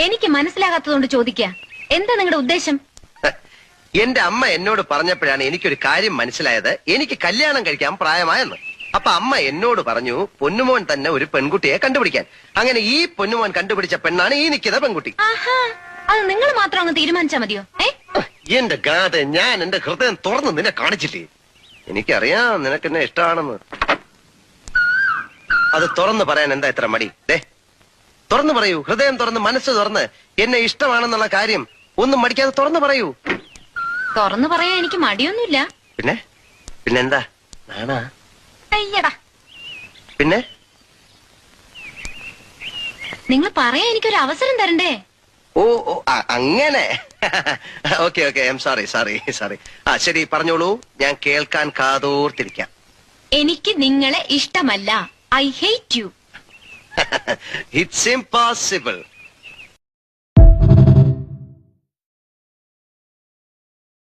എനിക്ക് മനസ്സിലാകാത്തതുകൊണ്ട് ചോദിക്കുക. എന്താ നിങ്ങളുടെ ഉദ്ദേശം? എന്റെ അമ്മ എന്നോട് പറഞ്ഞപ്പോഴാണ് എനിക്കൊരു കാര്യം മനസ്സിലായത്. എനിക്ക് കല്യാണം കഴിക്കാൻ പ്രായമായെന്ന്. അപ്പൊ അമ്മ എന്നോട് പറഞ്ഞു പൊന്നുമോൻ തന്നെ ഒരു പെൺകുട്ടിയെ കണ്ടുപിടിക്കാൻ. അങ്ങനെ ഈ പൊന്നുമോൻ കണ്ടുപിടിച്ച പെണ്ണാണ് ഈ നിൽക്കുന്ന പെൺകുട്ടി. ആഹാ, അത് നിങ്ങൾ മാത്രം അങ്ങ് തീരുമാനിച്ചാ മതിയോ? എന്റെ ഗാഥ, ഞാൻ എന്റെ ഹൃദയം തുറന്ന് നിന്നെ കാണിച്ചില്ലേ? എനിക്കറിയാം നിനക്ക് എന്നെ ഇഷ്ടമാണെന്ന്. അത് തുറന്ന് പറയാൻ എന്താ ഇത്ര മടി? തുറന്നു പറയൂ, ഹൃദയം തുറന്ന് മനസ്സ് തുറന്ന് എന്നെ ഇഷ്ടമാണെന്നുള്ള കാര്യം ഒന്നും മടിക്കാതെ തുറന്നു പറയൂ. തുറന്നു പറയാൻ എനിക്ക് മടിയൊന്നുമില്ല. പിന്നെന്താ നാണാ? അയ്യടാ, പിന്നെ നിങ്ങൾ പറയാൻ എനിക്കൊരു അവസരം തരണ്ടേ? ഓ അങ്ങനെ. Okay okay, I am sorry sorry sorry. ശരി, പറഞ്ഞോളൂ, ഞാൻ കേൾക്കാൻ കാതോർത്തിരിക്കാം. എനിക്ക് നിങ്ങളെ ഇഷ്ടമല്ല. I hate you. It's impossible.